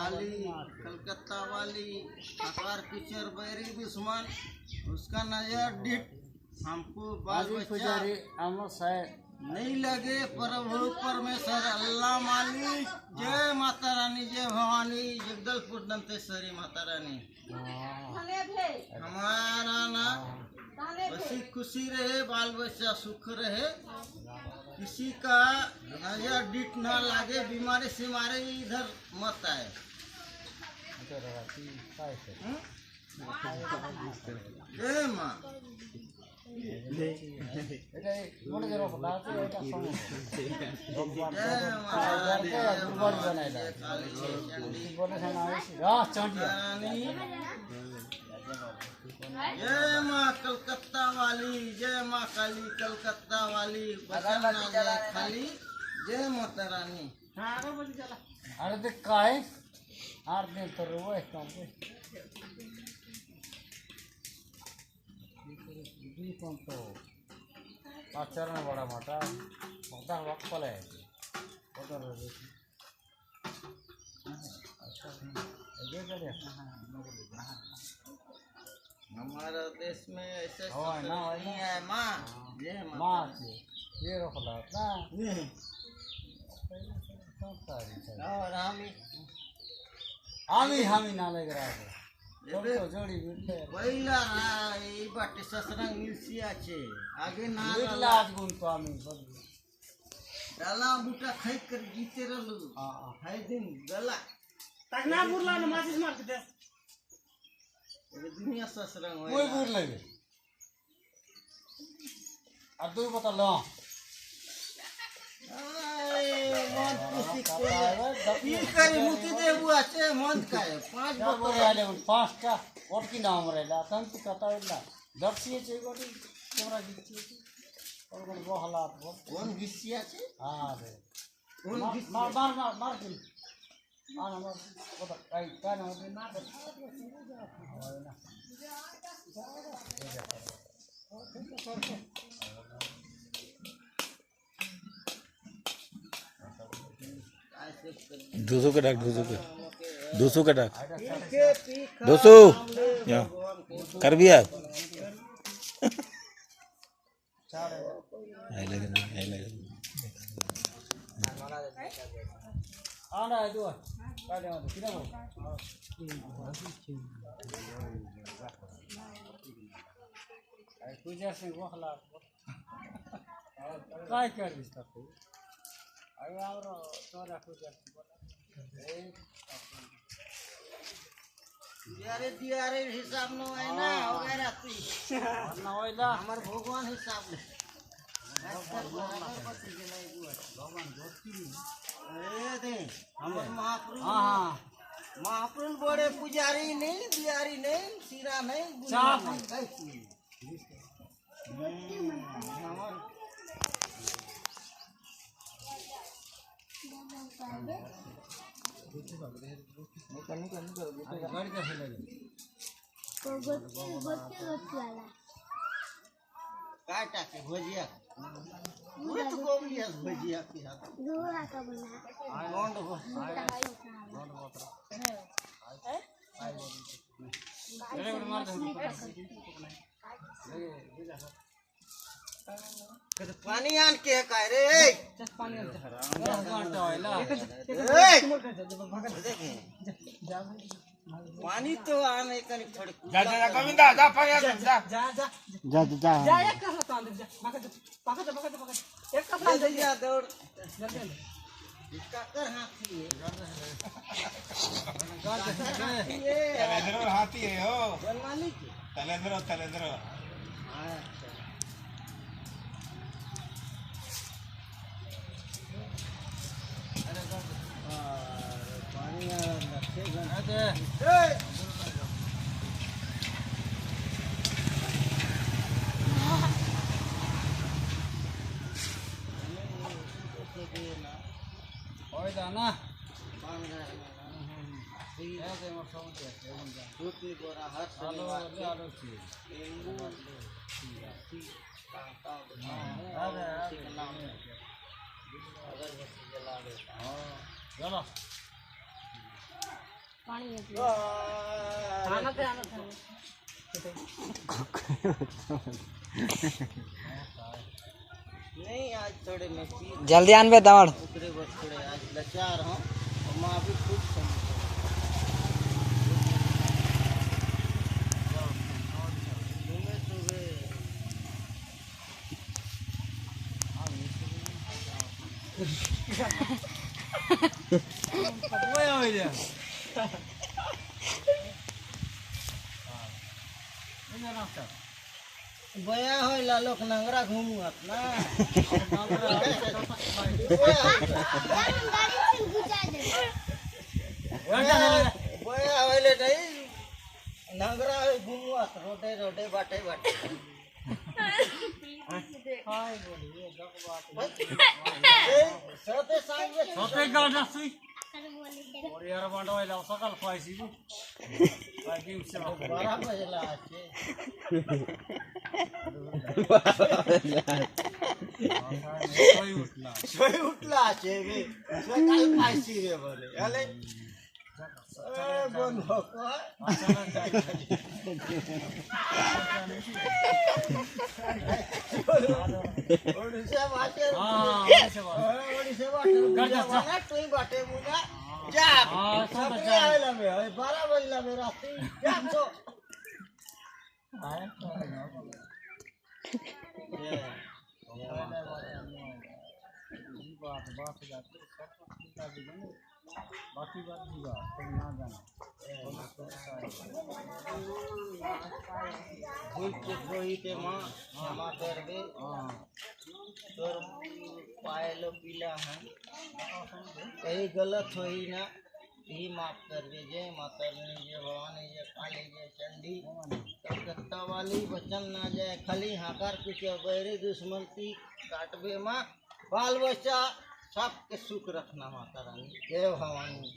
काली कलकत्ता वाली आकार पिक्चर बैरी दुश्मन उसका नजर डिट हमको बाल बच्चा नहीं लगे। प्रभु परमेश्वर अल्लाह मालिक जय माता रानी जय भवानी जगदलपुर दंतेश्वरी माता रानी। हमारा ना बसी खुशी रहे बाल बच्चा सुख रहे किसी का नजर डिट ना लागे बीमारी से मारे इधर मत आए। जय माँ जय माँ कलकत्ता वाली जय माँ काली कलकत्ता वाली बचाना जाए खाली जय माता रानी। अरे देख का है आर दिन तो रो है काम पे दी कौन तो आचरण बड़ा मोटा मोटा वक्त पले उधर अच्छा ये करे हमारा देश में ऐसे नहीं है माँ जय माँ ये रोक ला ना और हम ही ना लग रहा है तो जोड़ी बिल्ले पहिला ई बाटे ससरंग मिलसी আছে आगे ना बिल्ला आज गुण तो हम डाला बूटा खाई कर जीते रहलू हां खाई दिन गला तकना बुरला न माचिस मार दे ये दुनिया ससरंग होय कोई बुर लगे अब तू बता लो मन खुशी की करे मुती देबू আছে मन काय पांच बकरे आले पांचटा ओटकी नाम रहेला तंत कथा ಇಲ್ಲ दक्षिए छे गोटी कैमरा गिच्ची और कोन बहलात कोन गिच्ची আছে हां रे कोन गिच्ची मार दिल आना मार बता काई का ना मार दो सौ का डाक 200 का डाक 200 यहाँ कर भी आप आना है दो का दे मत किना आई पूजा से वो हला काय कर दिसता तू आई आवरो तोरा पूजा दियारे हिसाब न है ना हो गया राती ना होइला हमर भगवान हिसाब ले भगवान जोती ए दे हमर महाप्रभु हां महाप्रभु बड़े पुजारी नहीं दियारी नहीं सिरा नहीं चाप कैसी हमर निकल गाड़ी का खेलेगा काय टाके भजिया पूरे तो गोलियां भजिया की हाथ दूरा का बना लौंड हो अरे मार दे पानी आन के काय रे पानी घंटा होइला पानी तो आने का नहीं थोड़े जा गोविंदा जा पानी जा एक का तान दे जा पकड़ एक का तान दे जा दौड़ जल्दी इसका कर हाथी है तलेंद्र हाथी है हो बनवानी की तलेंद्र पानी आ रहा है होइला ना ऐसे मौसम के दूध बोरा हर आलो शनिवार छी चलो आना थे नहीं आज थोड़े मैं पी जल्दी आन बे दावड़ उतरे बस थोड़े आज लाचार हूँ और माँ भी खुद समझ बया हो लालोक नंगरा घूमुआत ना बया होले नहीं नंगरा घूमुआत रोडे रोडे बाटे बाटे सते सांगे सते गाडा सुई और यार बांडो आइला सकाल पाइसी बु बाकी उससे 12 बजला आछे सोई उठला आछे बे सकाल पाइसी रे बोले अले बंधो को ओडिशा बाटे ओडिशा बाटे ना तुई बाटे मुना जा सब आइला बे 12 बजला बे राती जा तो बाकी बात होगा तुम ना जाना भूल के कोई ते माँ क्षमा कर दे तोर पायलो पीला है कहीं गलत होई ना ही माफ कर दे जय माता रानी जय भवानी जय काली जय चंडी कलकत्ता वाली बचन ना जाए खाली हाकार कुछ बैरे दुश्मन की काटबे माँ बाल बच्चा सबके सुख रखना माता रानी जय भवानी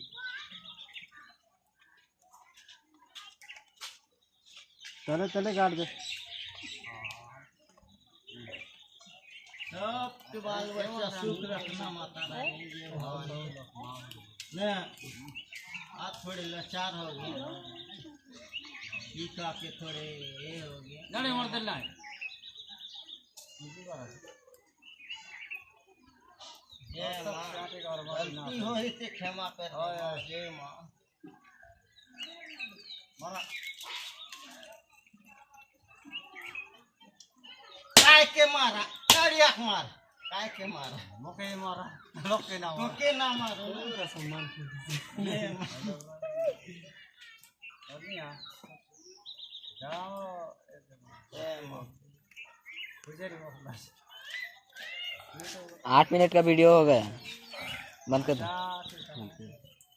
चले चले काट दे सबके बाल बच्चा सुख रखना माता रानी जय भवानी ने आज थोड़े लाचार हो गए टीका के थोड़े ये हो गए गाड़ी मोड़ देना है जय माँ गलती हो ही से क्षमा कर जय माँ मारा काय के मारा गाड़िया मार काय के मारा मोके मारा लोके ना मारा मुके ना मारो सम्मान ये माँ अनिया जाओ जय माँ पुजारी मोहल्ला 8 मिनट का वीडियो हो गया बंद कर दो। जा